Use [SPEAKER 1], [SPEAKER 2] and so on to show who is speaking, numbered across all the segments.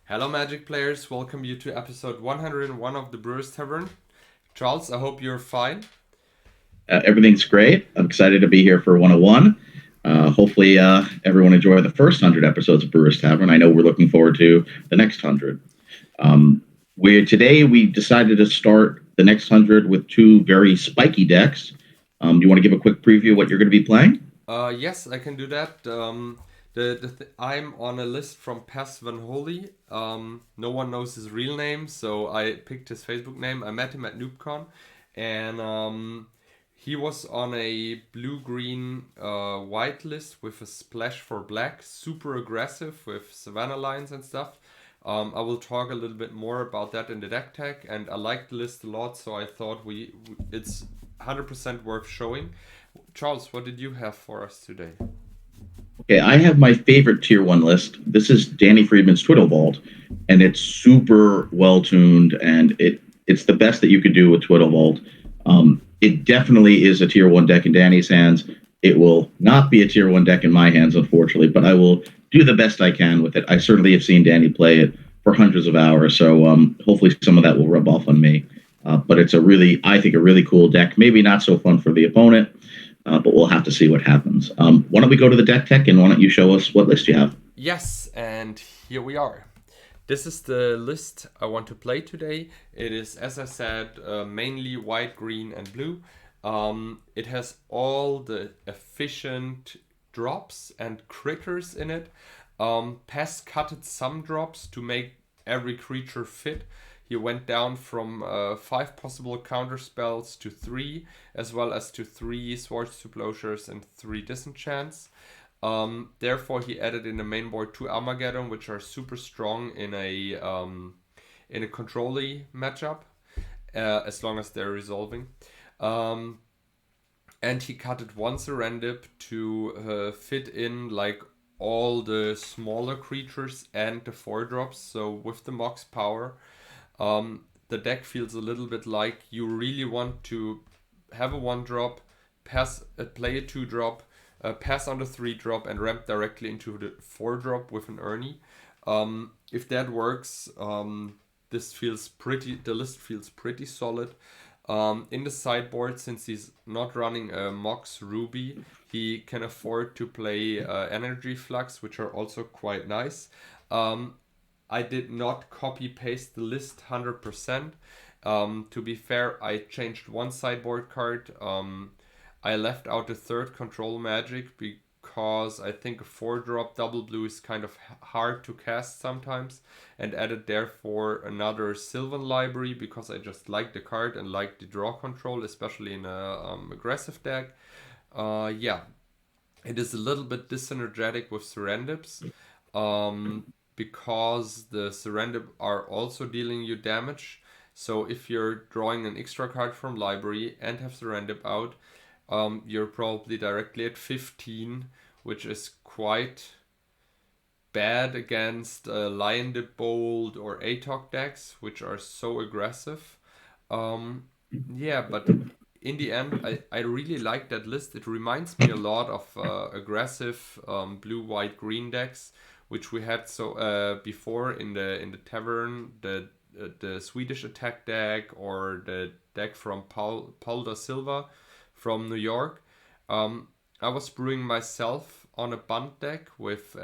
[SPEAKER 1] Hello, Magic players. Welcome you to episode 101 of the Brewers Tavern. Charles, I hope you're fine.
[SPEAKER 2] Everything's great. I'm excited to be here for 101. Hopefully, everyone enjoyed the first 100 episodes of Brewers Tavern. I know we're looking forward to the next 100. Today we decided to start the next 100 with two very spiky decks. Do you want to give a quick preview of what you're going to be playing?
[SPEAKER 1] Yes, I can do that. I'm on a list from Pez Van Holy. No one knows his real name, so I picked his Facebook name. I met him at NoobCon, and he was on a blue-green white list with a splash for black, super aggressive with Savannah lines and stuff. I will talk a little bit more about that in the deck tech, and I like the list a lot, so I thought it's 100% worth showing. Charles, what did you have for us today?
[SPEAKER 2] Okay, I have my favorite tier one list. This is Danny Friedman's Twiddle Vault, and it's super well tuned, and it's the best that you could do with Twiddle Vault. It definitely is a tier one deck in Danny's hands. It will not be a tier one deck in my hands, unfortunately, but I will do the best I can with it. I certainly have seen Danny play it for hundreds of hours, so hopefully some of that will rub off on me. But it's I think, a really cool deck. Maybe not so fun for the opponent, but we'll have to see what happens. Why don't we go to the deck tech, and why don't you show us what list you have?
[SPEAKER 1] Yes, and here we are. This is the list I want to play today. It is, as I said, mainly white, green, and blue. It has all the efficient drops and critters in it. Pez cutted some drops to make every creature fit. He went down from 5 possible counter spells to 3, as well as to 3 Swords to Plowshares and 3 Disenchants. Therefore, he added in the main board 2 Armageddon, which are super strong in a control-y matchup, as long as they're resolving. And he cutted 1 Serendip to fit in like all the smaller creatures and the 4 drops. So with the Mox power, the deck feels a little bit like you really want to have a 1 drop, play a 2 drop, pass on the 3 drop, and ramp directly into the 4 drop with an Ernie. If that works, the list feels pretty solid. In the sideboard, since he's not running a Mox Ruby, he can afford to play Energy Flux, which are also quite nice. I did not copy paste the list 100%. To be fair, I changed 1 sideboard card. I left out the 3rd control magic because I think a 4-drop double blue is kind of hard to cast sometimes, and added therefore another Sylvan library because I just like the card and like the draw control, especially in a aggressive deck. Yeah, it is a little bit disenergetic with Serendips. Because the Serendip are also dealing you damage. So if you're drawing an extra card from library and have Serendip out, you're probably directly at 15, which is quite bad against Lion the Bold or Atok decks, which are so aggressive. Yeah, but in the end, I really like that list. It reminds me a lot of aggressive blue, white, green decks, which we had before in the Tavern, the Swedish attack deck, or the deck from Paul da Silva from New York. I was brewing myself on a bunt deck with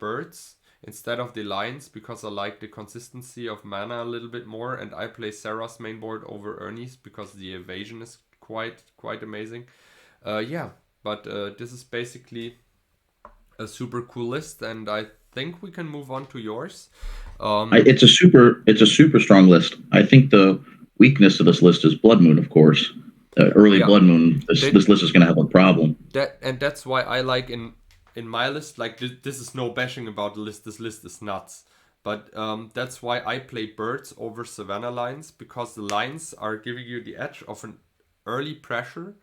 [SPEAKER 1] birds instead of the lions because I like the consistency of mana a little bit more, and I play Sarah's main board over Ernie's because the evasion is quite amazing. Yeah, but this is basically a super cool list, and I think we can move on to yours.
[SPEAKER 2] It's a super strong list. I think the weakness of this list is Blood Moon, of course. Early
[SPEAKER 1] Yeah,
[SPEAKER 2] Blood Moon, this list is going to have a problem.
[SPEAKER 1] that's why I like in my list, like this is no bashing about the list. This list is nuts, but that's why I play birds over Savannah lines, because the lines are giving you the edge of an early pressure,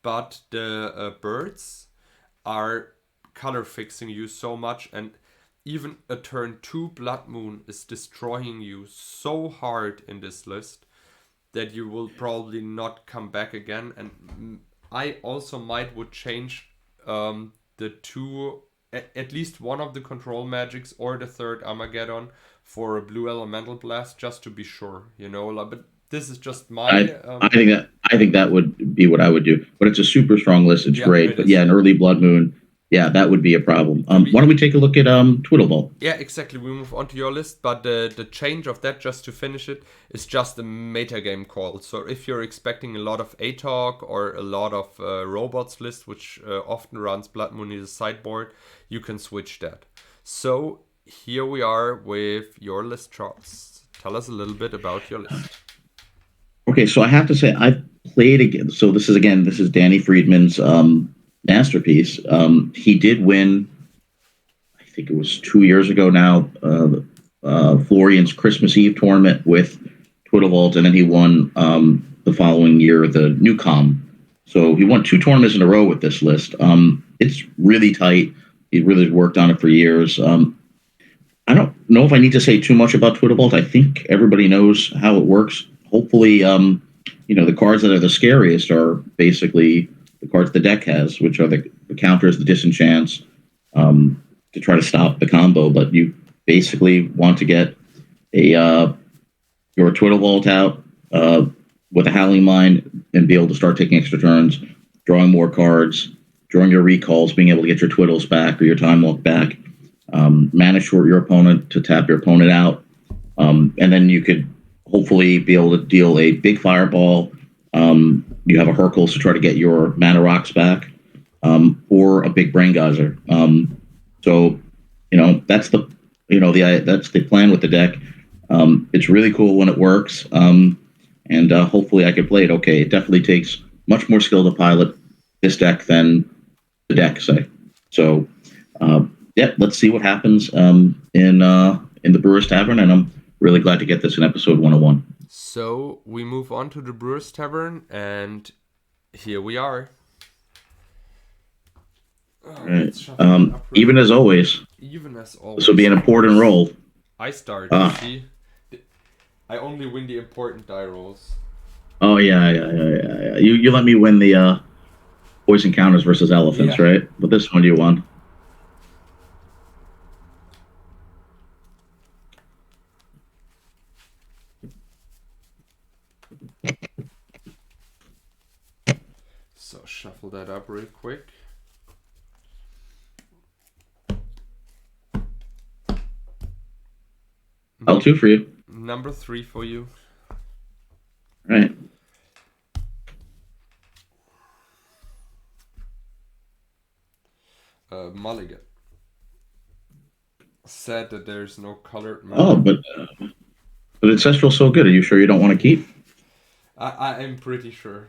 [SPEAKER 1] but the birds are color fixing you so much, and even a turn 2 Blood Moon is destroying you so hard in this list that you will probably not come back again. And I also would change the 2, at least one of the control magics or the 3rd Armageddon for a blue elemental blast, just to be sure, but this is just
[SPEAKER 2] I
[SPEAKER 1] my
[SPEAKER 2] I think that would be what I would do. But it's a super strong list. It's
[SPEAKER 1] yeah,
[SPEAKER 2] great.
[SPEAKER 1] it
[SPEAKER 2] But
[SPEAKER 1] is.
[SPEAKER 2] yeah, an early Blood Moon, yeah, that would be a problem. Why don't we take a look at Twiddle Ball?
[SPEAKER 1] Yeah, exactly. We move on to your list, but the change of that, just to finish it, is just a metagame call. So if you're expecting a lot of ATOG or a lot of robots list, which often runs Blood Moon as a sideboard, you can switch that. So here we are with your list, Charles. Tell us a little bit about your list.
[SPEAKER 2] Okay, so I have to say I've played again. So this is Danny Friedman's masterpiece. He did win, I think it was 2 years ago now, Florian's Christmas Eve tournament with Twiddle, and then he won the following year the Newcom. So he won 2 tournaments in a row with this list. It's really tight. He really worked on it for years. I don't know if I need to say too much about Twiddle. I think everybody knows how it works. Hopefully, the cards that are the scariest are basically the cards the deck has, which are the counters, the disenchants, to try to stop the combo. But you basically want to get your Twiddle Vault out with a Howling Mine and be able to start taking extra turns, drawing more cards, drawing your recalls, being able to get your Twiddles back or your Time Walk back, mana short your opponent to tap your opponent out, and then you could hopefully be able to deal a big fireball. You have a Hercules to try to get your mana rocks back, or a big brain geyser. So that's that's the plan with the deck. It's really cool when it works, and hopefully I can play it okay. It definitely takes much more skill to pilot this deck than the deck, say. So let's see what happens in the Brewers Tavern, and I'm really glad to get this in episode 101.
[SPEAKER 1] So we move on to the Brewers Tavern, and here we are.
[SPEAKER 2] Right. Even as always.
[SPEAKER 1] Even as always.
[SPEAKER 2] This will be an important roll.
[SPEAKER 1] I start. See, I only win the important die rolls.
[SPEAKER 2] Oh yeah. You let me win the boys encounters versus elephants, right? But this one you won.
[SPEAKER 1] So shuffle that up real quick.
[SPEAKER 2] L2 for you.
[SPEAKER 1] Number 3 for you.
[SPEAKER 2] Right.
[SPEAKER 1] Mulligan. Sad that there's no colored mana.
[SPEAKER 2] Oh, but Ancestral's so good. Are you sure you don't want to keep?
[SPEAKER 1] I'm pretty sure.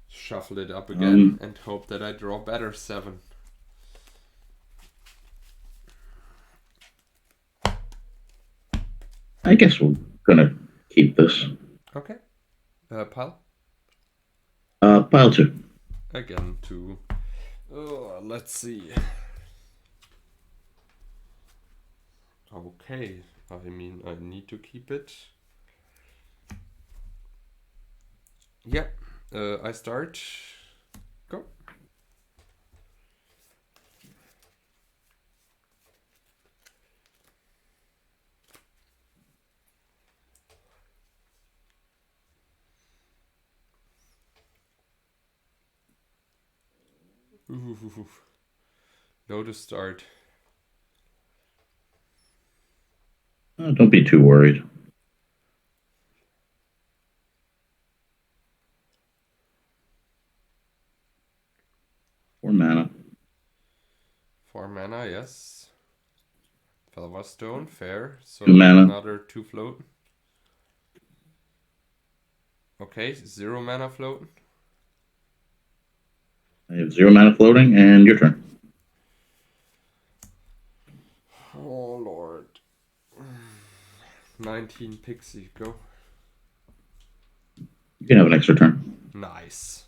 [SPEAKER 1] Shuffle it up again and hope that I draw better 7.
[SPEAKER 2] I guess we're gonna keep this.
[SPEAKER 1] Okay. Pile?
[SPEAKER 2] Pile 2.
[SPEAKER 1] Again 2. Oh, let's see. Okay. I mean, I need to keep it. Yeah. I start. Go. Ooh. No to start.
[SPEAKER 2] Don't be too worried.
[SPEAKER 1] Four mana, yes. Felva Stone, fair. So
[SPEAKER 2] 2 mana.
[SPEAKER 1] Another 2 float. Okay, 0 mana float.
[SPEAKER 2] I have 0 mana floating, and your turn.
[SPEAKER 1] Oh lord. 19 pixie, go.
[SPEAKER 2] You can have an extra turn.
[SPEAKER 1] Nice.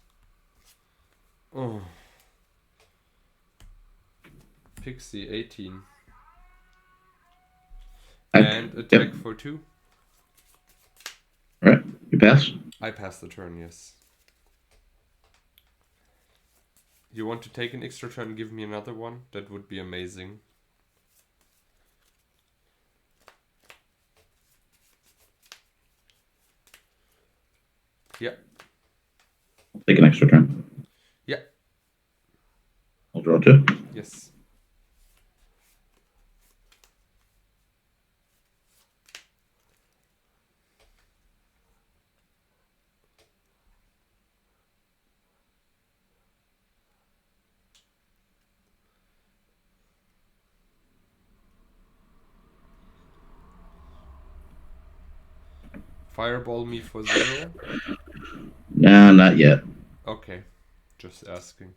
[SPEAKER 1] Oh. Pixie 18. And attack for 2.
[SPEAKER 2] Alright, you pass?
[SPEAKER 1] I pass the turn, yes. You want to take an extra turn and give me another one? That would be amazing. Yeah.
[SPEAKER 2] I'll take an extra turn.
[SPEAKER 1] Yeah.
[SPEAKER 2] I'll draw 2.
[SPEAKER 1] Yes. Fireball me for 0?
[SPEAKER 2] Nah, not yet.
[SPEAKER 1] Okay. Just asking.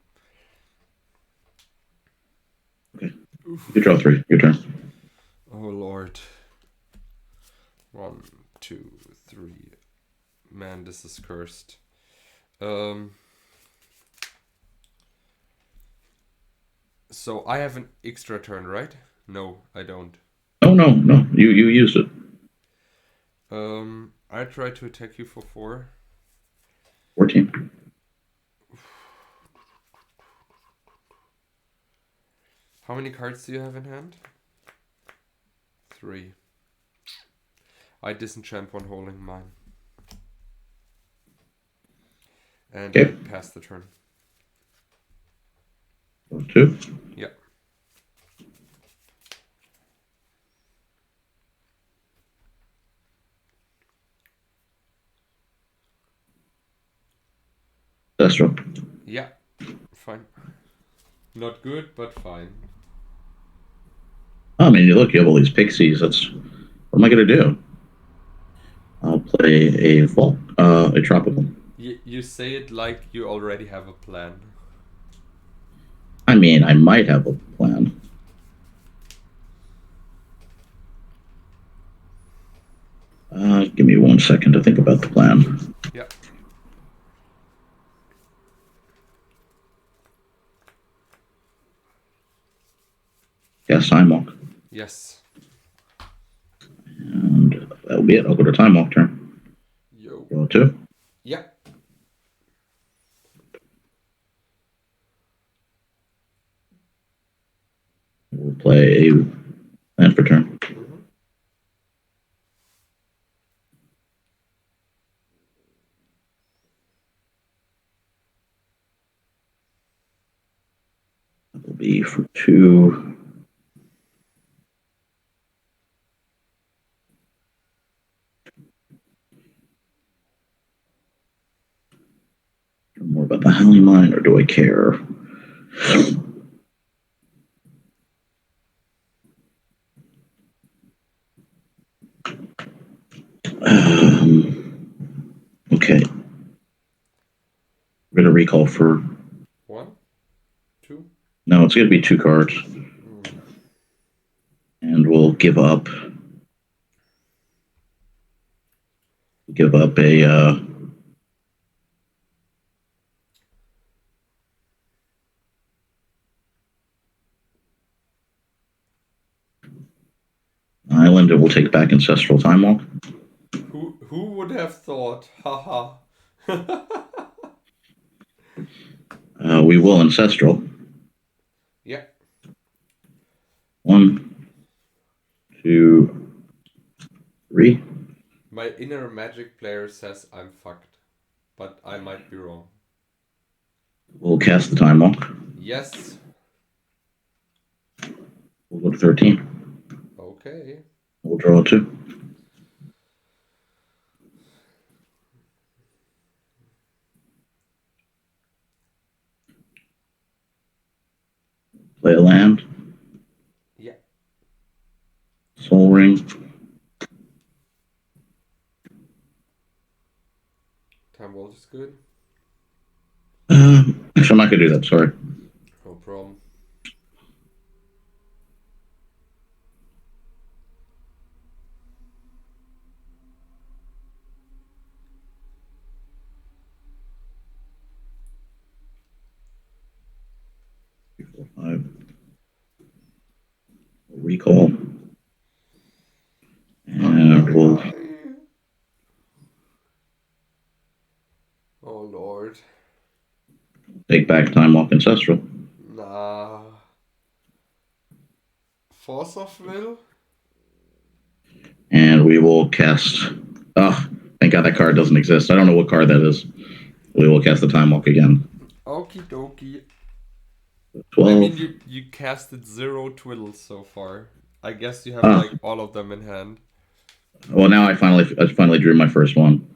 [SPEAKER 2] Okay. You draw 3. Your turn.
[SPEAKER 1] Oh lord. 1, 2, 3. Man, this is cursed. So I have an extra turn, right? No, I don't.
[SPEAKER 2] Oh, no. You used it.
[SPEAKER 1] I try to attack you for 4.
[SPEAKER 2] 14.
[SPEAKER 1] How many cards do you have in hand? 3. I disenchant one hole in mine. And
[SPEAKER 2] Okay.
[SPEAKER 1] I pass the turn.
[SPEAKER 2] Draw 2.
[SPEAKER 1] Yeah.
[SPEAKER 2] Destro.
[SPEAKER 1] Yeah. Fine. Not good, but fine.
[SPEAKER 2] I mean, look, you have all these pixies. What am I going to do? I'll play a tropical.
[SPEAKER 1] You say it like you already have a plan.
[SPEAKER 2] I mean, I might have a plan. Give me 1 second to think about the plan.
[SPEAKER 1] Yeah.
[SPEAKER 2] Cast Time Walk.
[SPEAKER 1] Yes.
[SPEAKER 2] And that'll be it. I'll go to Time Walk turn.
[SPEAKER 1] Yo.
[SPEAKER 2] Draw 2.
[SPEAKER 1] Yeah.
[SPEAKER 2] We'll play a land for turn.
[SPEAKER 1] Mm-hmm.
[SPEAKER 2] That will be for 2. More about the Howling Mine, or do I care? Okay. We're gonna recall for
[SPEAKER 1] 1, 2.
[SPEAKER 2] no. It's gonna be 2 cards, and we'll give up a. Island, and we'll take back Ancestral Time Walk.
[SPEAKER 1] Who would have thought? Haha.
[SPEAKER 2] We will Ancestral.
[SPEAKER 1] Yeah.
[SPEAKER 2] 1, 2, 3.
[SPEAKER 1] My inner magic player says I'm fucked, but I might be wrong.
[SPEAKER 2] We'll cast the Time Walk.
[SPEAKER 1] Yes.
[SPEAKER 2] We'll go to 13.
[SPEAKER 1] Okay.
[SPEAKER 2] We'll draw 2. Play a land.
[SPEAKER 1] Yeah.
[SPEAKER 2] Soul Ring.
[SPEAKER 1] Time Vault is good.
[SPEAKER 2] Actually, I'm not gonna do that. Sorry.
[SPEAKER 1] No problem.
[SPEAKER 2] We'll recall. And we'll.
[SPEAKER 1] Oh Lord.
[SPEAKER 2] Take back Time Walk Ancestral.
[SPEAKER 1] Nah. Force of Will?
[SPEAKER 2] And we will cast. Oh, thank God that card doesn't exist. I don't know what card that is. We will cast the Time Walk again.
[SPEAKER 1] Okie dokie.
[SPEAKER 2] 12.
[SPEAKER 1] I mean, you casted 0 Twiddles so far. I guess you have
[SPEAKER 2] Ah,
[SPEAKER 1] like all of them in hand.
[SPEAKER 2] well, now I finally drew my first one.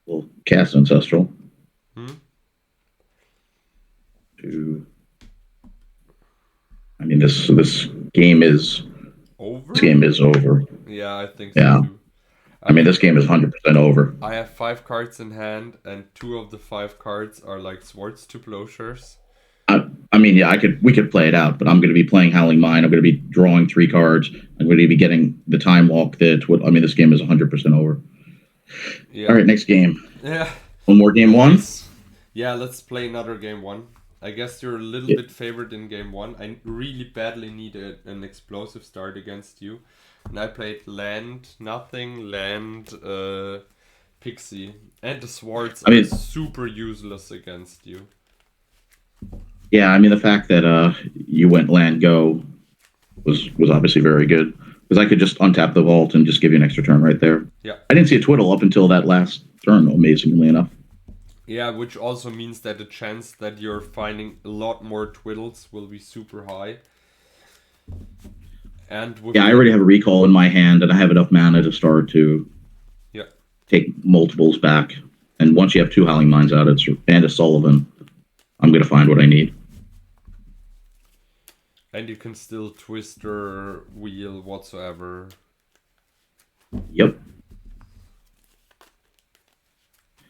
[SPEAKER 2] We'll cast Ancestral.
[SPEAKER 1] Hmm?
[SPEAKER 2] I mean, this game is
[SPEAKER 1] Over?
[SPEAKER 2] over.
[SPEAKER 1] Yeah, I think so
[SPEAKER 2] Yeah,
[SPEAKER 1] too. I
[SPEAKER 2] I mean, this
[SPEAKER 1] mean,
[SPEAKER 2] game is 100% over.
[SPEAKER 1] I have 5 cards in hand, and 2 of the 5 cards are like Swords to Plowshares.
[SPEAKER 2] I mean, yeah, we could play it out, but I'm going to be playing Howling Mine. I'm going to be drawing 3 cards. I'm going to be getting the Time Walk. I mean, this game is 100% over.
[SPEAKER 1] Yeah.
[SPEAKER 2] All right, next game.
[SPEAKER 1] Yeah.
[SPEAKER 2] One more game one.
[SPEAKER 1] Nice. Yeah, let's play another game 1. I guess you're a little bit favored in game 1. I really badly need an explosive start against you. And I played land, nothing, land, pixie. And the swords are super useless against you.
[SPEAKER 2] Yeah, I mean, the fact that you went land go was obviously very good. Because I could just untap the vault and just give you an extra turn right there.
[SPEAKER 1] Yeah.
[SPEAKER 2] I didn't see a Twiddle up until that last turn, amazingly enough.
[SPEAKER 1] Yeah, which also means that the chance that you're finding a lot more Twiddles will be super high. And
[SPEAKER 2] I already have a recall in my hand, and I have enough mana to start to take multiples back. And once you have 2 Howling Mines out, and a Sullivan, I'm going to find what I need.
[SPEAKER 1] And you can still twister, wheel, whatsoever.
[SPEAKER 2] Yep.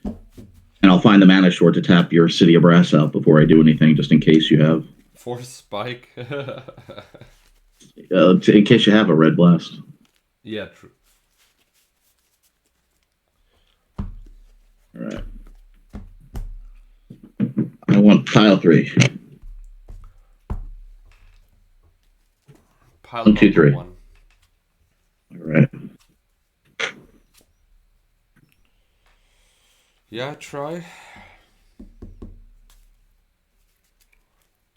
[SPEAKER 2] And I'll find the mana short to tap your City of Brass out before I do anything, just in case you have.
[SPEAKER 1] Force Spike.
[SPEAKER 2] In case you have a Red Blast.
[SPEAKER 1] Yeah, true.
[SPEAKER 2] All right. I want pile 3.
[SPEAKER 1] Pile
[SPEAKER 2] 1, 2, 3.
[SPEAKER 1] 1.
[SPEAKER 2] All right.
[SPEAKER 1] Yeah, try.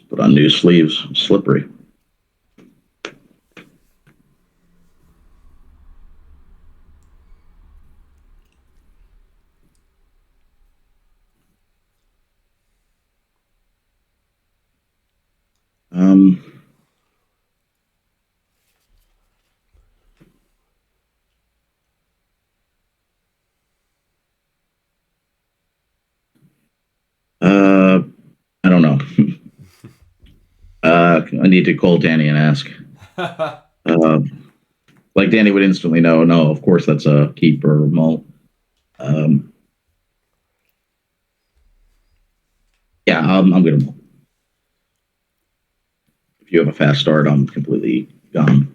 [SPEAKER 2] Put on new sleeves. Slippery. I don't know. I need to call Danny and ask. Like Danny would instantly know. No, of course that's a keeper or mult. Yeah, I'm gonna mult. If you have a fast start, I'm completely gone.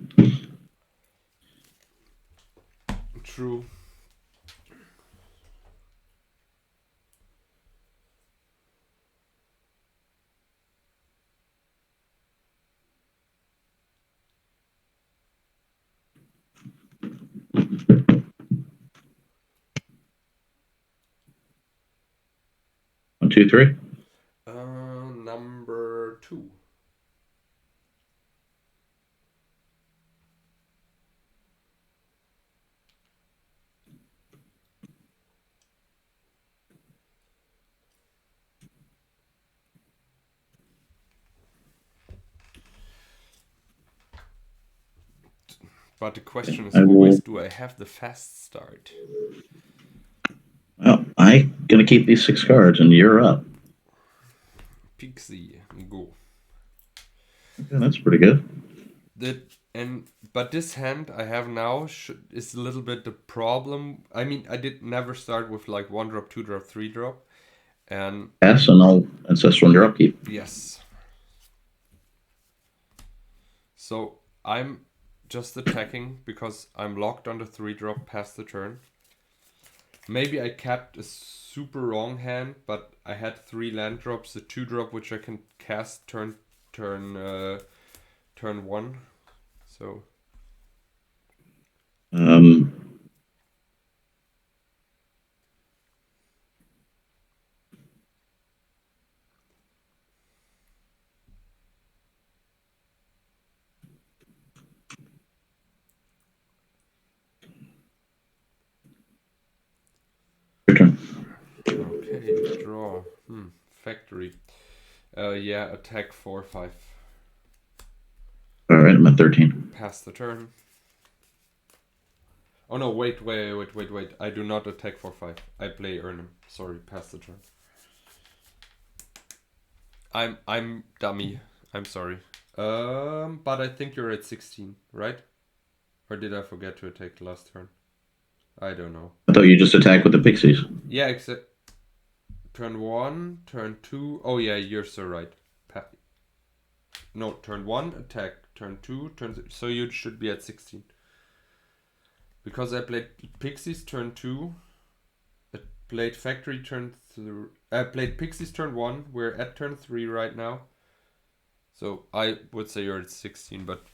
[SPEAKER 1] True.
[SPEAKER 2] One, two, three.
[SPEAKER 1] Number 2. But the question is always, do I have the fast start?
[SPEAKER 2] Well, I'm gonna keep these 6 cards, and you're up.
[SPEAKER 1] Pixie, go.
[SPEAKER 2] Okay, that's pretty good.
[SPEAKER 1] But this hand I have now is a little bit the problem. I mean, I did never start with like 1 drop, 2 drop, 3 drop, and
[SPEAKER 2] pass, and I'll Ancestral on your upkeep.
[SPEAKER 1] Yes. So I'm just attacking because I'm locked on the 3 drop past the turn. Maybe I kept a super wrong hand, but I had 3 land drops, a 2 drop which I can cast turn 1. So Okay, draw. Factory. Yeah, attack 4/5.
[SPEAKER 2] All right, I'm at 13.
[SPEAKER 1] Pass the turn. Oh no, wait. I do not attack 4/5. I play Ernem. Sorry, pass the turn. I'm dummy. I'm sorry. But I think you're at 16, right? Or did I forget to attack last turn? I don't know.
[SPEAKER 2] I thought you just attacked with the pixies.
[SPEAKER 1] Yeah, except turn 1, turn 2. Oh yeah, you're so right. No, turn 1, attack. Turn 2, turn 3. So you should be at 16. Because I played Pixies turn 2. I played Factory turn 3. I played Pixies turn 1. We're at turn 3 right now. So I would say you're at 16, but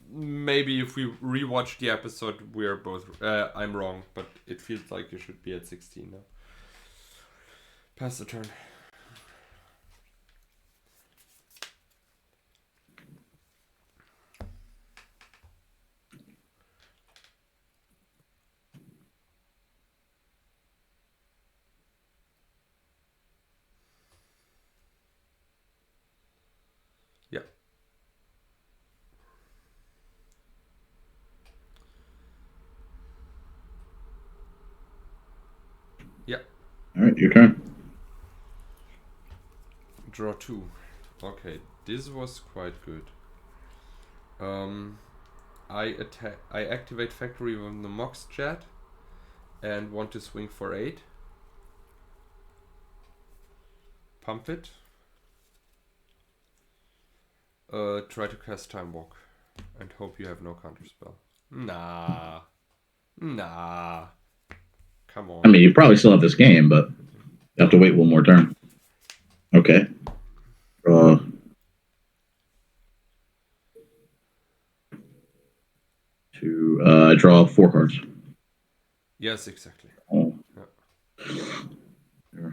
[SPEAKER 1] maybe if we rewatch the episode, we are both. I'm wrong, but it feels like you should be at 16 now. Pass the turn. Yeah. Yeah.
[SPEAKER 2] All right, your turn.
[SPEAKER 1] Draw 2. Okay, this was quite good. I activate Factory with the Mox Jet and want to swing for 8. Pump it. Try to cast Time Walk and hope you have no counterspell. Nah. Come on.
[SPEAKER 2] I mean, you probably still have this game, but you have to wait one more turn. Okay. Draw. Draw 4 cards.
[SPEAKER 1] Yes, exactly.
[SPEAKER 2] Oh.
[SPEAKER 1] Yeah.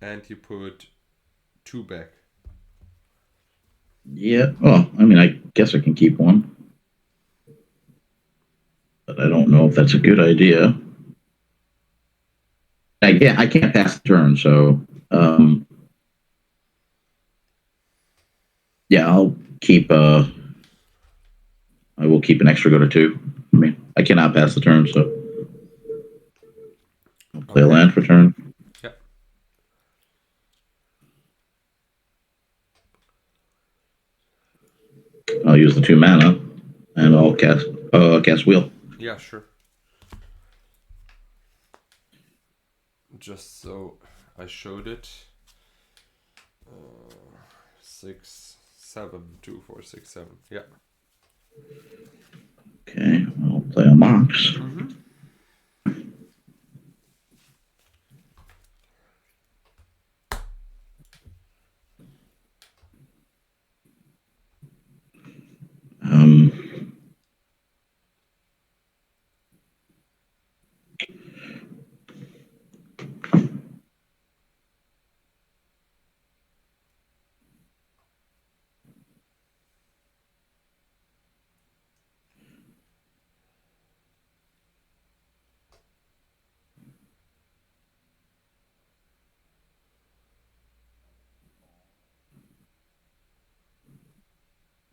[SPEAKER 1] And you put 2 back.
[SPEAKER 2] Yeah. Oh, I mean, I guess I can keep one. But I don't know if that's a good idea. I can't pass the turn, so yeah, I'll keep I will keep an extra go to 2. I mean, I cannot pass the turn, so I'll play a land for turn.
[SPEAKER 1] Yep.
[SPEAKER 2] I'll use the 2 mana, and I'll cast Wheel.
[SPEAKER 1] Yeah, sure. Just so I showed it. 6, 7, 2, 4, 6, 7. Yeah.
[SPEAKER 2] Okay, I'll play a Mox.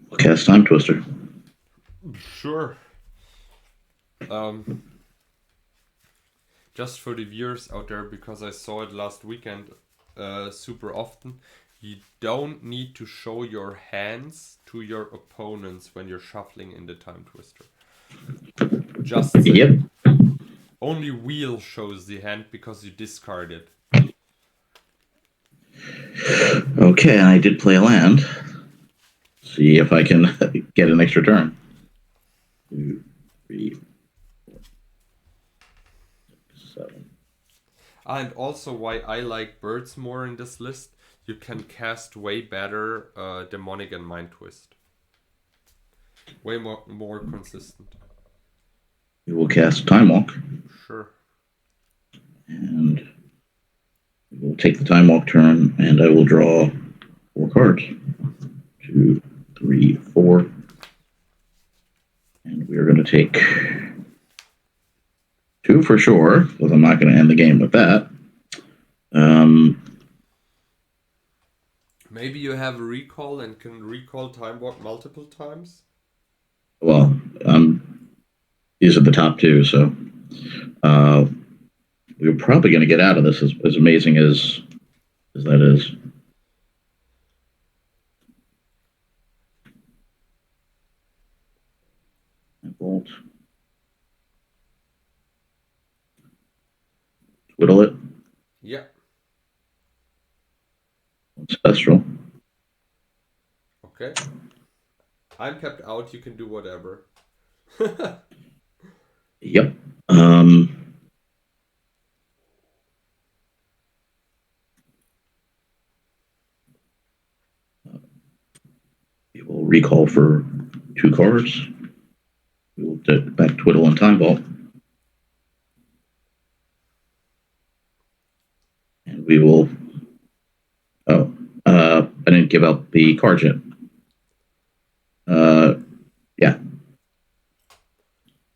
[SPEAKER 2] I'll cast Time Twister.
[SPEAKER 1] Sure. Just for the viewers out there, because I saw it last weekend super often, you don't need to show your hands to your opponents when you're shuffling in the Time Twister. Just saying.
[SPEAKER 2] Yep.
[SPEAKER 1] Only Wheel shows the hand because you discard it.
[SPEAKER 2] Okay, I did play a land. See if I can get an extra turn. 2, 3, 4, 6, 7.
[SPEAKER 1] And also why I like birds more in this list, you can cast way better Demonic and Mind Twist. Way more consistent.
[SPEAKER 2] We will cast Time Walk.
[SPEAKER 1] Sure.
[SPEAKER 2] And we will take the Time Walk turn, and I will draw 4 cards. 2, 3, 4. And we are going to take 2 for sure, because I'm not going to end the game with that.
[SPEAKER 1] Maybe you have a recall and can recall time warp multiple times.
[SPEAKER 2] Well, these are the top 2, so we're probably going to get out of this as amazing as that is. Bolt. Twiddle it.
[SPEAKER 1] Yeah.
[SPEAKER 2] Ancestral.
[SPEAKER 1] Okay. I'm kept out. You can do whatever.
[SPEAKER 2] Yep. We will recall for 2 cards. We will back Twiddle and Time Vault. And we will... Oh, I didn't give out the card yet. Yeah.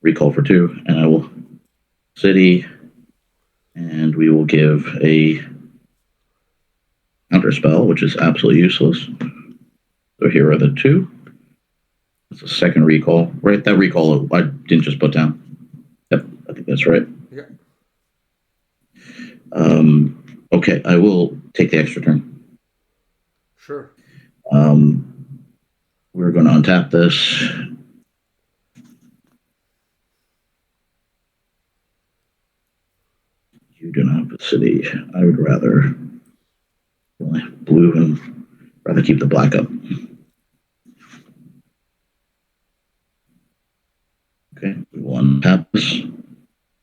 [SPEAKER 2] Recall for 2, and I will... City, and we will give a counterspell, which is absolutely useless. So here are the 2. That's a second recall. Right, that recall I didn't just put down. Yep, I think that's right.
[SPEAKER 1] Yeah.
[SPEAKER 2] Okay, I will take the extra turn.
[SPEAKER 1] Sure.
[SPEAKER 2] We're going to untap this. You do not have a city. I would rather blue and rather keep the black up. Okay, we will untap this.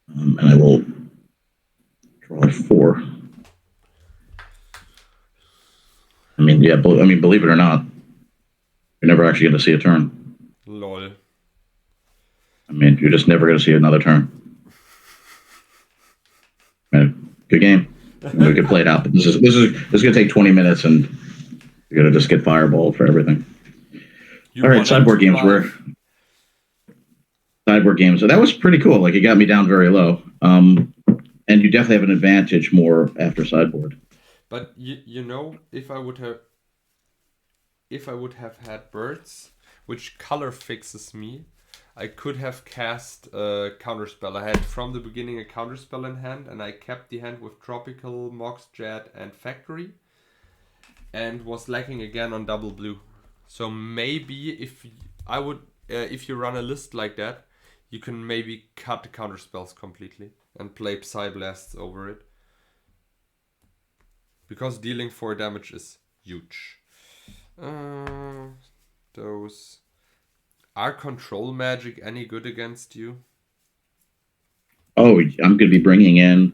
[SPEAKER 2] And I will draw 4. I mean, yeah, believe it or not, you're never actually going to see a turn.
[SPEAKER 1] Lol.
[SPEAKER 2] I mean, you're just never going to see another turn. Good game. We could play it out, but this is going to take 20 minutes, and you're going to just get fireballed for everything. All right, sideboard games were sideboard games. So that was pretty cool. Like, it got me down very low. And you definitely have an advantage more after sideboard.
[SPEAKER 1] But you know, if I would have had birds, which color fixes me, I could have cast a counterspell. I had from the beginning a counterspell in hand, and I kept the hand with Tropical, Mox, Jet, and Factory, and was lacking again on double blue. So maybe if you run a list like that, you can maybe cut the counterspells completely and play Psyblasts over it. Because dealing 4 damage is huge. Those... Are control magic any good against you?
[SPEAKER 2] Oh, I'm going to be bringing in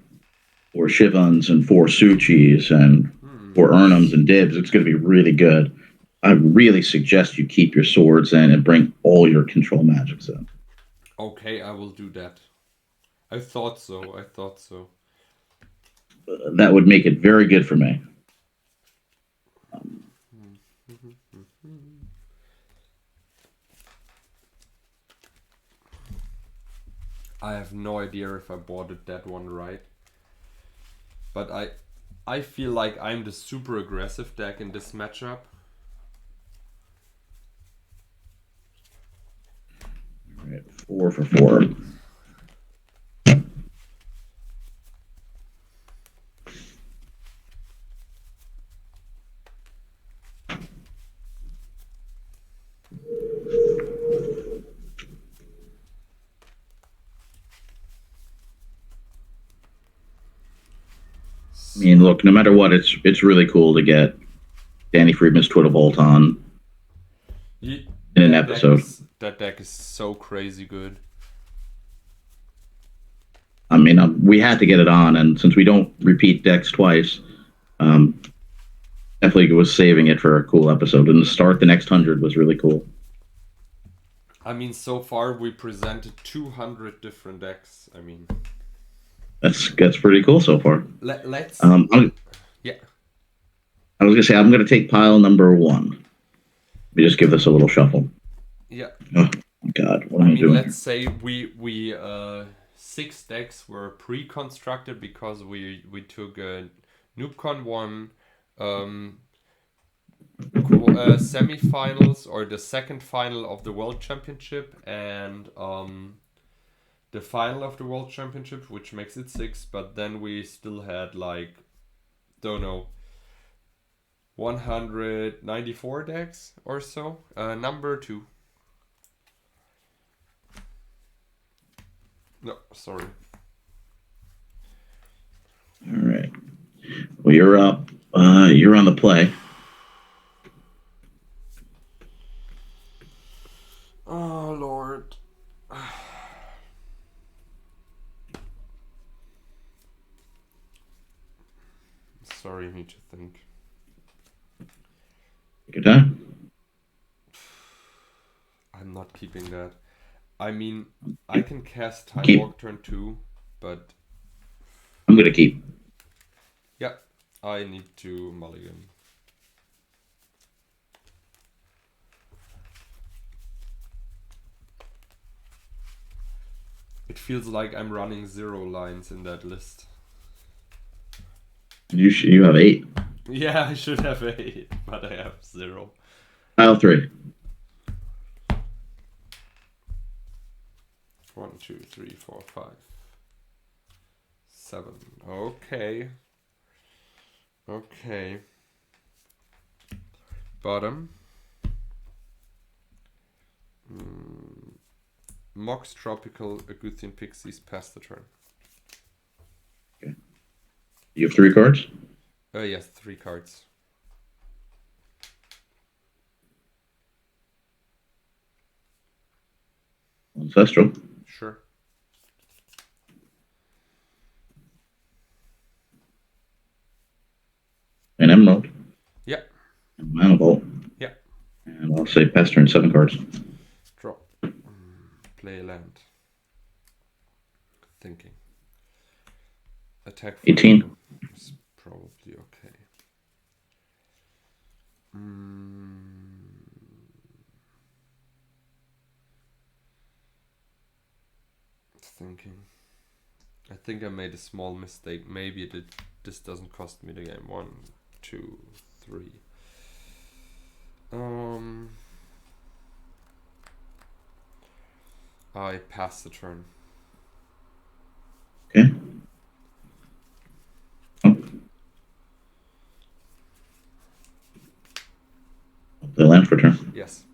[SPEAKER 2] 4 Shivans and 4 Suchis and 4 Urnums and Dibs. It's going to be really good. I really suggest you keep your swords in and bring all your control magics in.
[SPEAKER 1] Okay, I will do that. I thought so.
[SPEAKER 2] That would make it very good for me.
[SPEAKER 1] I have no idea if I boarded that one right. But I feel like I'm the super aggressive deck in this matchup.
[SPEAKER 2] All right, 4 for 4. I mean, look, no matter what, it's really cool to get Danny Friedman's Twiddle Bolt on in an episode.
[SPEAKER 1] That deck is so crazy good.
[SPEAKER 2] I mean, we had to get it on, and since we don't repeat decks twice, definitely was saving it for a cool episode. And to start the next 100 was really cool.
[SPEAKER 1] I mean, so far we presented 200 different decks. I mean...
[SPEAKER 2] That's pretty cool so far.
[SPEAKER 1] Let's.
[SPEAKER 2] Yeah. I was gonna say I'm gonna take pile number 1. Let me just give this a little shuffle.
[SPEAKER 1] Yeah.
[SPEAKER 2] Oh my God, what am I doing?
[SPEAKER 1] Let's say we 6 decks were pre-constructed because we took a NoobCon 1 semi-finals, or the second final of the World Championship, and the final of the World Championship, which makes it 6. But then we still had like, don't know, 194 decks or so. Number 2. No, sorry.
[SPEAKER 2] All right. Well, you're up. You're on the play.
[SPEAKER 1] Oh, Lord. Sorry, I need to think.
[SPEAKER 2] Take your time.
[SPEAKER 1] I'm not keeping that. I mean, I can cast Time Walk turn 2, but
[SPEAKER 2] I'm going to keep.
[SPEAKER 1] yeah, I need to mulligan. It feels like I'm running 0 lines in that list.
[SPEAKER 2] You have 8.
[SPEAKER 1] Yeah, I should have 8, but I have 0.
[SPEAKER 2] Pile 3.
[SPEAKER 1] 1, 2, 3, 4, 5, 7. Okay. Okay. Bottom. Mox Tropical Aguthian Pixies, pass the turn.
[SPEAKER 2] Okay. You have 3 cards?
[SPEAKER 1] Yes, 3 cards.
[SPEAKER 2] Ancestral.
[SPEAKER 1] Sure.
[SPEAKER 2] An Emerald.
[SPEAKER 1] Yeah.
[SPEAKER 2] And Mana Vault.
[SPEAKER 1] Yeah.
[SPEAKER 2] And I'll say pass turn 7 cards.
[SPEAKER 1] Draw. Play a land. Thinking. Attack for
[SPEAKER 2] 18.
[SPEAKER 1] is probably okay. Thinking. I think I made a small mistake. Maybe this doesn't cost me the game. 1, 2, 3. I pass the turn.
[SPEAKER 2] Okay. Oh. The land for turn.
[SPEAKER 1] Yes.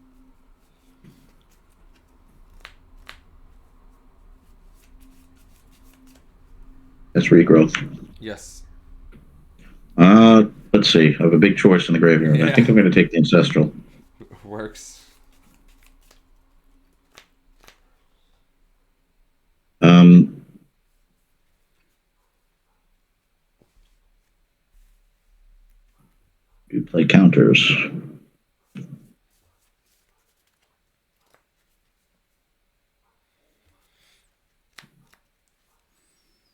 [SPEAKER 2] That's regrowth.
[SPEAKER 1] Yes.
[SPEAKER 2] Let's see. I have a big choice in the graveyard.
[SPEAKER 1] Yeah.
[SPEAKER 2] I think I'm going to take the Ancestral.
[SPEAKER 1] Works.
[SPEAKER 2] You play counters.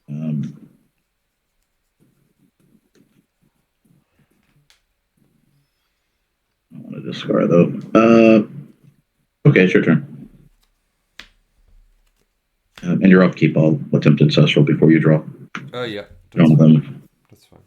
[SPEAKER 2] I want to discard though. Okay, it's your turn. And you're upkeep. I'll attempt Ancestral before you draw.
[SPEAKER 1] Yeah.
[SPEAKER 2] That's fine.
[SPEAKER 1] That's fine.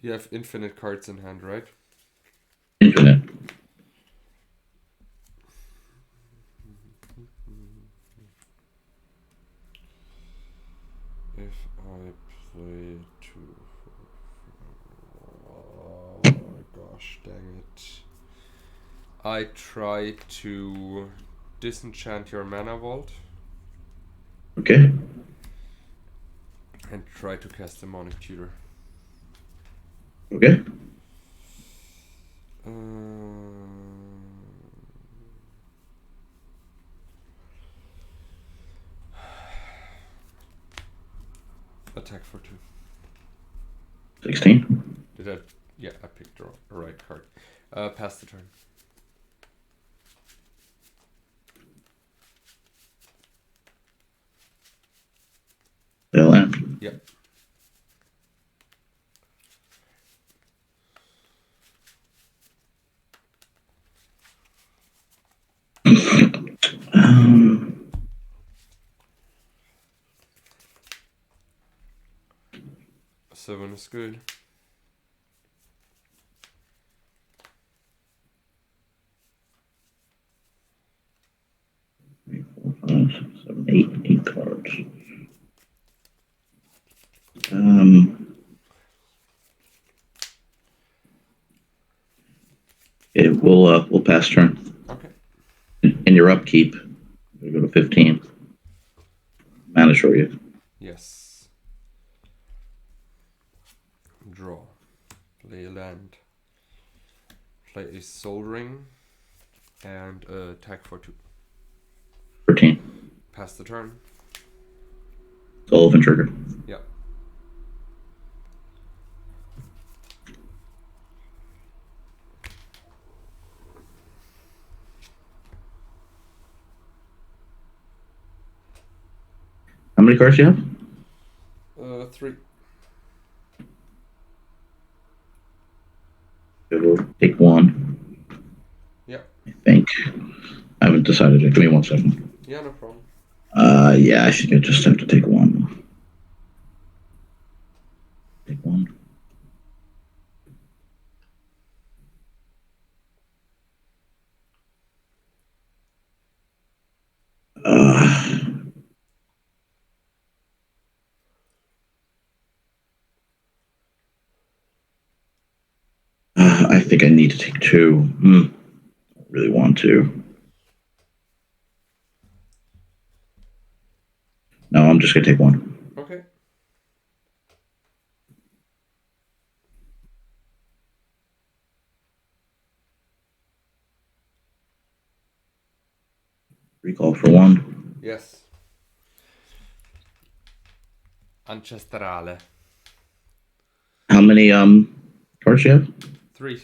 [SPEAKER 1] You have infinite cards in hand, right?
[SPEAKER 2] Infinite.
[SPEAKER 1] If I play 2, oh gosh, dang it. I try to disenchant your mana vault.
[SPEAKER 2] Okay.
[SPEAKER 1] And try to cast Demonic Tutor.
[SPEAKER 2] Okay.
[SPEAKER 1] Attack for 2.
[SPEAKER 2] 16.
[SPEAKER 1] Did I? Yeah, I picked the right card. Pass the turn. Yep.
[SPEAKER 2] Um,
[SPEAKER 1] 7 is good.
[SPEAKER 2] Three, 4, 5, 6, 7, 8. 8 cards. We'll pass turn.
[SPEAKER 1] Okay.
[SPEAKER 2] In your upkeep, we go to 15. Mana show you.
[SPEAKER 1] Yes. Draw. Play a land. Play a Soul Ring. And attack for 2.
[SPEAKER 2] 13.
[SPEAKER 1] Pass the turn.
[SPEAKER 2] Sullivan trigger.
[SPEAKER 1] Yep.
[SPEAKER 2] How many cards do you have?
[SPEAKER 1] 3.
[SPEAKER 2] We'll take 1.
[SPEAKER 1] Yep.
[SPEAKER 2] I think. I haven't decided yet. Give me 1 second.
[SPEAKER 1] Yeah, no problem.
[SPEAKER 2] Yeah, I think I just have to take 1. Take 1. I think I need to take 2. Don't really want to. No, I'm just gonna take 1.
[SPEAKER 1] Okay.
[SPEAKER 2] Recall for 1.
[SPEAKER 1] Yes. Ancestrale.
[SPEAKER 2] How many cards do you have?
[SPEAKER 1] 3.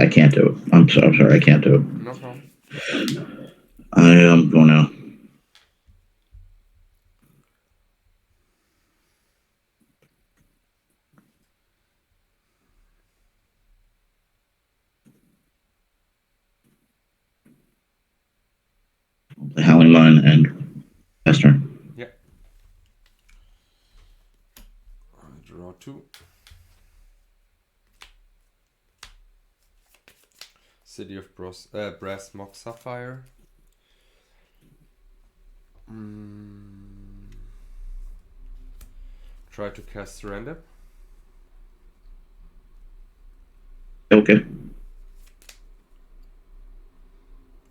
[SPEAKER 2] I can't do it. I'm sorry, I can't do it.
[SPEAKER 1] No problem.
[SPEAKER 2] I am going now. The Howling Mine and Esther.
[SPEAKER 1] Yeah. I draw 2. City of Brass Mock Sapphire. Try to cast Surrender.
[SPEAKER 2] Okay.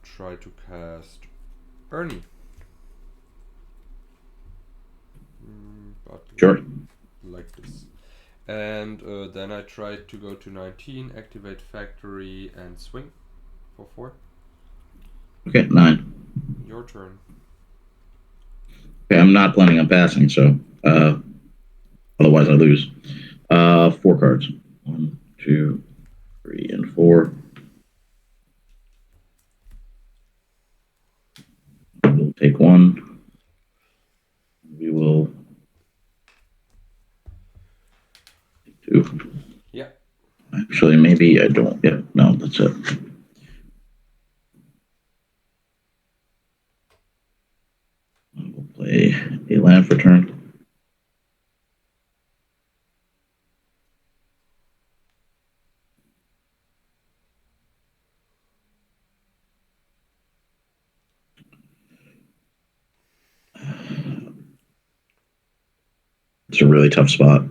[SPEAKER 1] Try to cast Ernie. But
[SPEAKER 2] Sure.
[SPEAKER 1] like this. And then I try to go to 19, activate Factory, and swing for 4.
[SPEAKER 2] Okay, 9.
[SPEAKER 1] Your turn.
[SPEAKER 2] Okay, I'm not planning on passing, so otherwise I lose. 4 cards. 1, 2, 3, and 4. We'll take 1. We will take 2.
[SPEAKER 1] Yeah.
[SPEAKER 2] Actually, maybe I don't. Yeah, no, that's it. We'll play a land for turn. It's a really tough spot.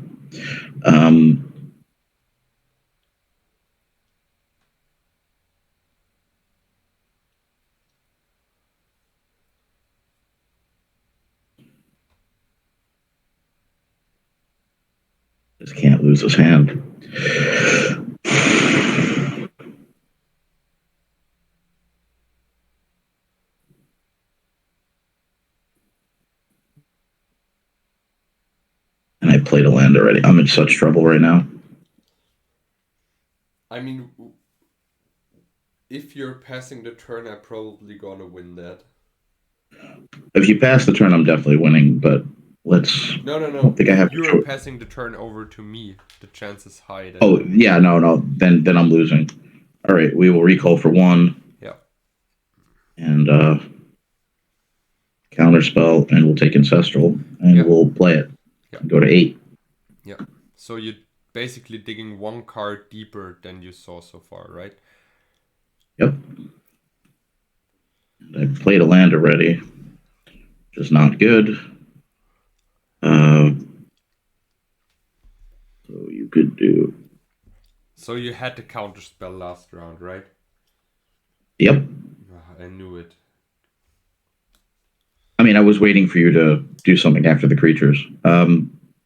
[SPEAKER 2] Just can't lose his hand. And I I played a land already. I'm in such trouble right now.
[SPEAKER 1] I mean, if you're passing the turn, I'm probably gonna win that.
[SPEAKER 2] If you pass the turn, I'm definitely winning. But let's.
[SPEAKER 1] No.
[SPEAKER 2] I don't think I
[SPEAKER 1] If
[SPEAKER 2] have a
[SPEAKER 1] you're
[SPEAKER 2] choice.
[SPEAKER 1] passing the turn over to me, the chance is high that.
[SPEAKER 2] Oh yeah, no. Then I'm losing. All right, we will recall for 1
[SPEAKER 1] Yeah.
[SPEAKER 2] and counterspell, and we'll take ancestral, and
[SPEAKER 1] Yeah.
[SPEAKER 2] we'll play it.
[SPEAKER 1] Yeah.
[SPEAKER 2] And go to 8.
[SPEAKER 1] Yeah. So you're basically digging one card deeper than you saw so far, right?
[SPEAKER 2] Yep. I played a land already, which is not good. So you could do.
[SPEAKER 1] So you had the counter spell last round, right?
[SPEAKER 2] Yep.
[SPEAKER 1] I knew it.
[SPEAKER 2] I mean, I was waiting for you to do something after the creatures.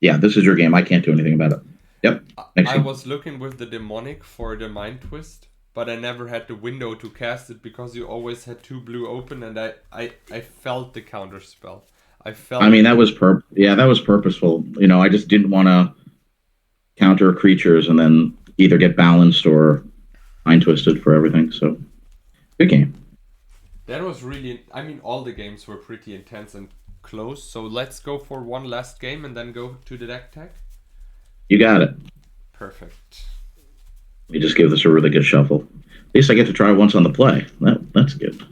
[SPEAKER 2] Yeah, this is your game. I can't do anything about it. Yep.
[SPEAKER 1] I was looking with the demonic for the mind twist, but I never had the window to cast it because you always had 2 blue open, and I felt the counter spell.
[SPEAKER 2] I mean, that was that was purposeful. I just didn't want to counter creatures and then either get balanced or mind twisted for everything. So, good game.
[SPEAKER 1] That was really. I mean, all the games were pretty intense and close. So let's go for one last game and then go to the deck tech.
[SPEAKER 2] You got it.
[SPEAKER 1] Perfect.
[SPEAKER 2] We just give this a really good shuffle. At least I get to try once on the play. That's good.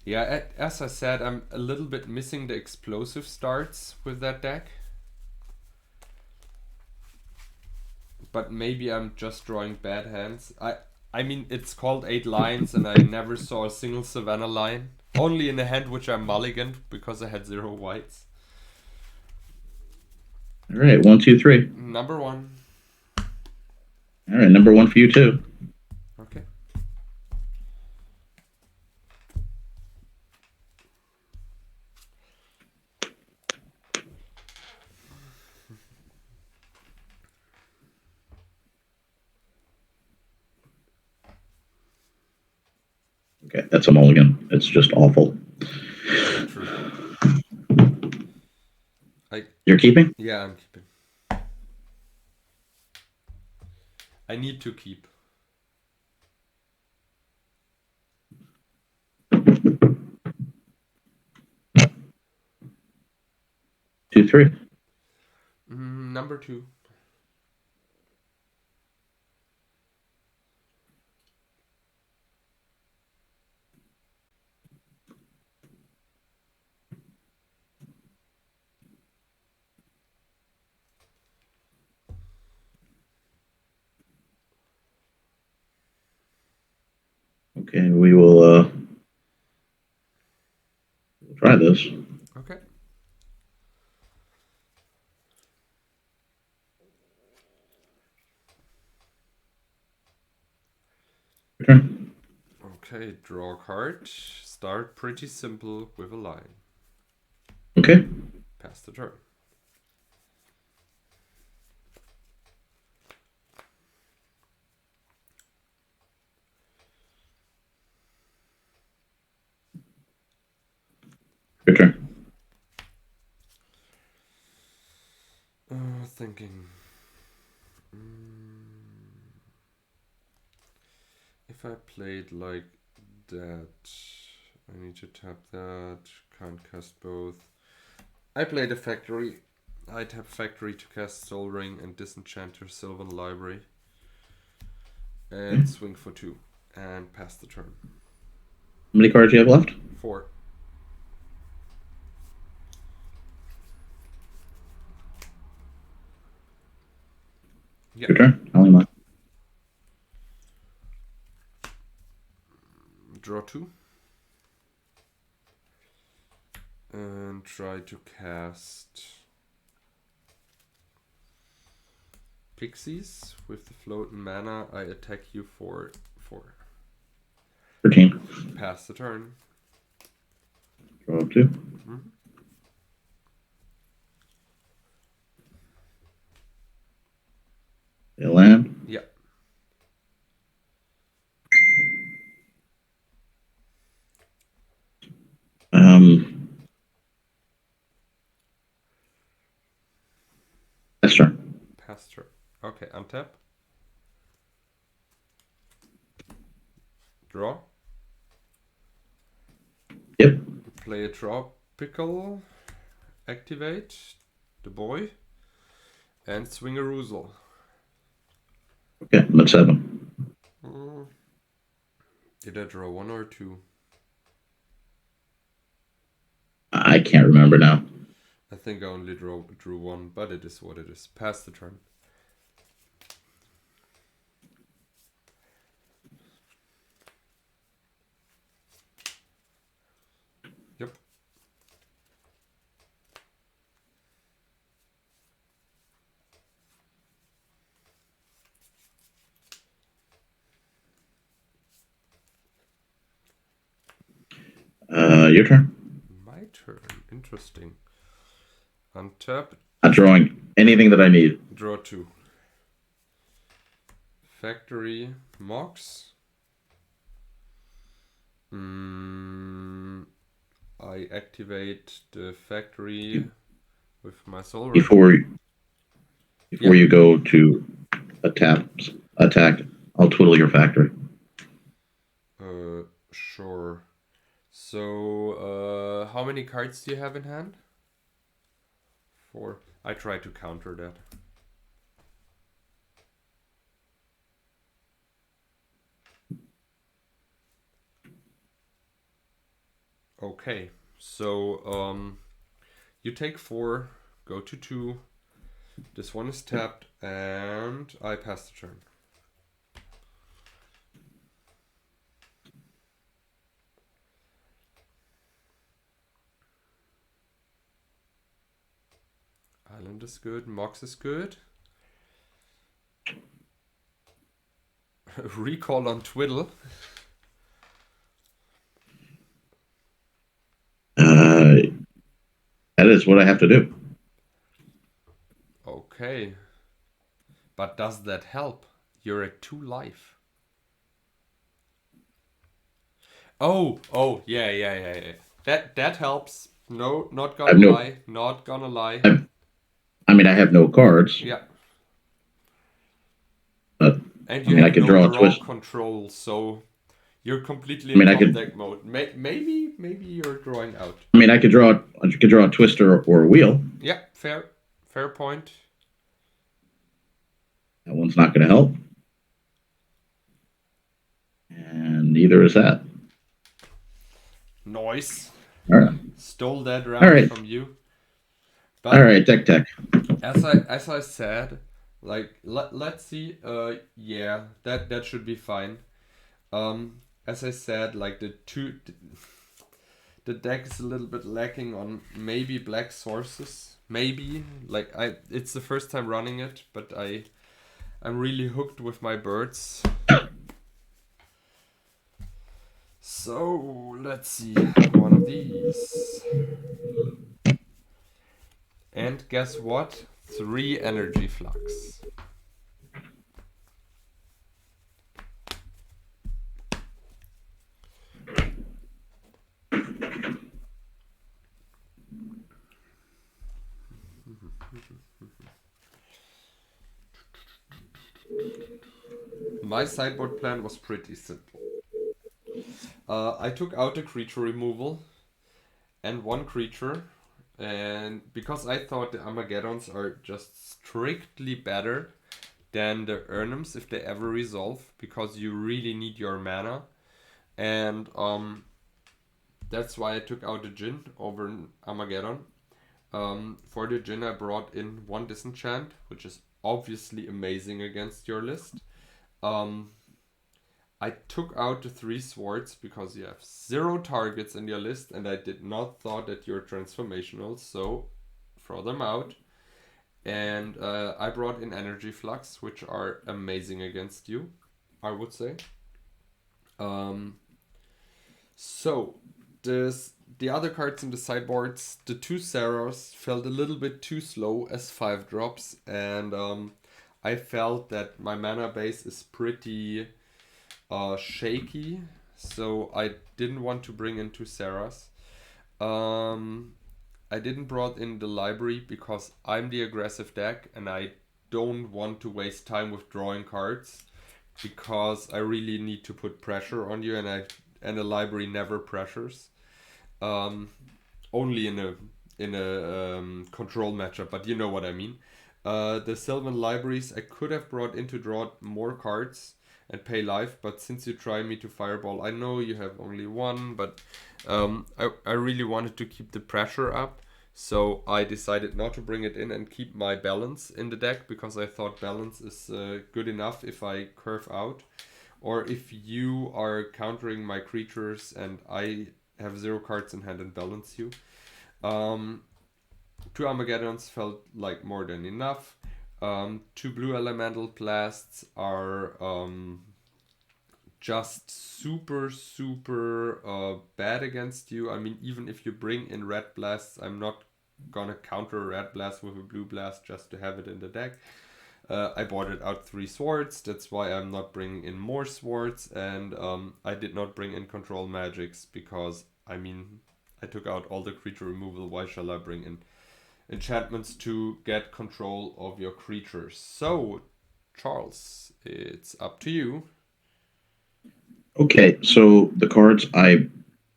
[SPEAKER 1] Yeah, as I said, I'm a little bit missing the explosive starts with that deck. But maybe I'm just drawing bad hands. I mean, it's called 8 lines, and I never saw a single Savannah line. Only in a hand which I mulliganed because I had 0 whites.
[SPEAKER 2] All right, 1, 2, 3.
[SPEAKER 1] Number 1.
[SPEAKER 2] All right, number 1 for you too.
[SPEAKER 1] Okay.
[SPEAKER 2] Okay, that's a mulligan. It's just awful.
[SPEAKER 1] True.
[SPEAKER 2] You're keeping?
[SPEAKER 1] Yeah, I'm keeping. I need to keep.
[SPEAKER 2] Two, 3.
[SPEAKER 1] Number 2.
[SPEAKER 2] Okay, we will try this.
[SPEAKER 1] Okay.
[SPEAKER 2] Your turn.
[SPEAKER 1] Okay, draw a card. Start pretty simple with a line.
[SPEAKER 2] Okay.
[SPEAKER 1] Pass the turn.
[SPEAKER 2] Your turn.
[SPEAKER 1] Thinking. If I played like that, I need to tap that. Can't cast both. I played a factory. I tap factory to cast Soul Ring and Disenchanter Sylvan Library. And swing for 2. And pass the turn.
[SPEAKER 2] How many cards do you have left?
[SPEAKER 1] 4. Yep.
[SPEAKER 2] Your turn. I'll leave mine.
[SPEAKER 1] Draw 2. And try to cast Pixies with the floating mana. I attack you for 4.
[SPEAKER 2] 13.
[SPEAKER 1] Pass the turn.
[SPEAKER 2] Draw up 2.
[SPEAKER 1] Mm-hmm.
[SPEAKER 2] A land.
[SPEAKER 1] Yeah. Pass turn. Okay, untap. Draw.
[SPEAKER 2] Yep.
[SPEAKER 1] Play a tropical. Activate the boy. And swing a Roozle.
[SPEAKER 2] Okay, I'm at 7.
[SPEAKER 1] Did I draw 1 or 2?
[SPEAKER 2] I can't remember now.
[SPEAKER 1] I think I only drew 1, but it is what it is. Pass the turn. Yep.
[SPEAKER 2] Your turn.
[SPEAKER 1] My turn. Interesting. Untap.
[SPEAKER 2] Not drawing anything that I need.
[SPEAKER 1] Draw 2. Factory. Mox. I activate the factory with my soul.
[SPEAKER 2] Before you go to attack, I'll twiddle your factory.
[SPEAKER 1] Sure. So, how many cards do you have in hand? 4. I try to counter that. Okay, so you take 4, go to 2. This one is tapped, and I pass the turn. Island is good, Mox is good. Recall on Twiddle.
[SPEAKER 2] That is what I have to do.
[SPEAKER 1] Okay. But does that help? You're at 2 life. Oh, yeah. That helps. No, not gonna lie. Not gonna lie.
[SPEAKER 2] I have no cards.
[SPEAKER 1] Yeah.
[SPEAKER 2] But
[SPEAKER 1] And you have
[SPEAKER 2] I could
[SPEAKER 1] no
[SPEAKER 2] draw a twist
[SPEAKER 1] control, so you're completely in top deck mode. Maybe you're drawing out.
[SPEAKER 2] I could draw a twister or a wheel.
[SPEAKER 1] Yeah, fair point.
[SPEAKER 2] That one's not going to help, and neither is that.
[SPEAKER 1] Noise.
[SPEAKER 2] All right.
[SPEAKER 1] Stole that round from you. But
[SPEAKER 2] all right, deck tech.
[SPEAKER 1] As I said, like let's see. Yeah, that should be fine. As I said, like the deck is a little bit lacking on maybe black sources. Maybe it's the first time running it, but I'm really hooked with my birds. So let's see, one of these. And guess what? 3 energy flux. My sideboard plan was pretty simple. I took out a creature removal and 1 creature, and because I thought the Armageddons are just strictly better than the Urnums if they ever resolve, because you really need your mana, and that's why I took out the Djinn over an Armageddon. For the Djinn I brought in 1 disenchant, which is obviously amazing against your list. I took out the 3 swords because you have 0 targets in your list, and I did not thought that you're transformational, so throw them out. And I brought in energy flux, which are amazing against you, I would say. So the other cards in the sideboards, the 2 Saros felt a little bit too slow as 5 drops, and I felt that my mana base is pretty shaky, so I didn't want to bring in 2 Saras. I didn't brought in the library because I'm the aggressive deck, and I don't want to waste time with drawing cards because I really need to put pressure on you, and a library never pressures. Um, Only in a control matchup, but you know what I mean. The Sylvan libraries I could have brought in to draw more cards and pay life, but since you try me to fireball, I know you have only one, but I really wanted to keep the pressure up, so I decided not to bring it in and keep my balance in the deck because I thought balance is good enough if I curve out, or if you are countering my creatures and I have 0 cards in hand and balance you. Um, 2 Armageddons felt like more than enough. 2 blue elemental blasts are just super, super bad against you. I mean, even if you bring in red blasts, I'm not gonna counter a red blast with a blue blast just to have it in the deck. I bought it out 3 swords, that's why I'm not bringing in more swords, and I did not bring in control magics because, I mean, I took out all the creature removal. Why shall I bring in enchantments to get control of your creatures? So, Charles, it's up to you.
[SPEAKER 2] Okay, so the cards I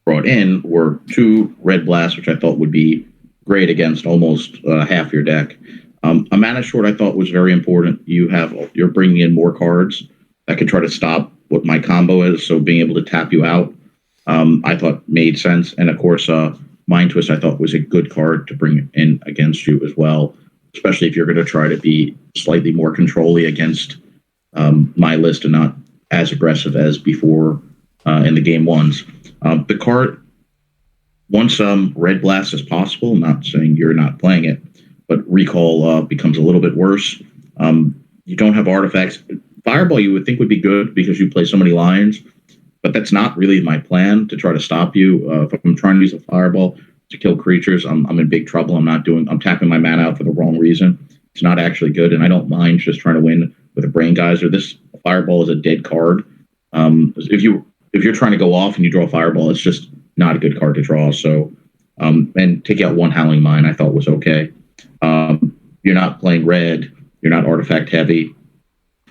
[SPEAKER 2] brought in were 2 red blasts, which I thought would be great against almost half your deck. A mana short I thought was very important. You're bringing in more cards that could try to stop what my combo is, so being able to tap you out, I thought made sense. And of course, Mind Twist I thought was a good card to bring in against you as well, especially if you're going to try to be slightly more controlly against my list and not as aggressive as before in the game ones. The card, once Red Blast is possible, not saying you're not playing it, but Recall becomes a little bit worse. You don't have artifacts. Fireball you would think would be good because you play so many lions, but that's not really my plan to try to stop you. If I'm trying to use a Fireball to kill creatures, I'm in big trouble. I'm tapping my mana out for the wrong reason. It's not actually good, and I don't mind just trying to win with a Brain Geyser. This Fireball is a dead card. If you're trying to go off and you draw a Fireball, it's just not a good card to draw. So, and take out 1 Howling Mine, I thought was okay. You're not playing red. You're not artifact heavy.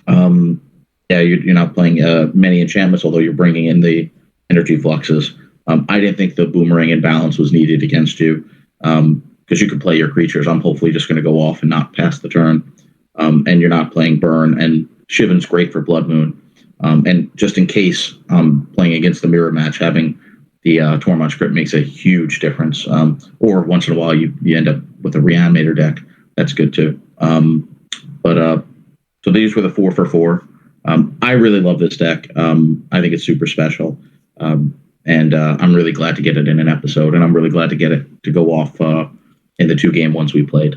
[SPEAKER 2] You're not playing many enchantments, although you're bringing in the energy fluxes. I didn't think the Boomerang Imbalance was needed against you because you could play your creatures. I'm hopefully just going to go off and not pass the turn. And you're not playing Burn, and Shivan's great for Blood Moon. And just in case playing against the mirror match, having the Tormund script makes a huge difference. Or once in a while, you end up with a Reanimator deck. That's good too. So these were the 4 for 4. I really love this deck. I think it's super special. And I'm really glad to get it in an episode, and I'm really glad to get it to go off in the 2 game ones we played.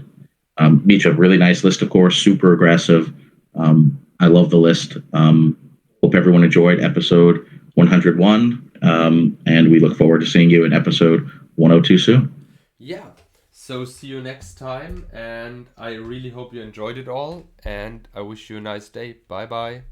[SPEAKER 2] Mitja, really nice list, of course, super aggressive. I love the list. Hope everyone enjoyed episode 101, and we look forward to seeing you in episode 102 soon.
[SPEAKER 1] Yeah, so see you next time, and I really hope you enjoyed it all, and I wish you a nice day. Bye bye.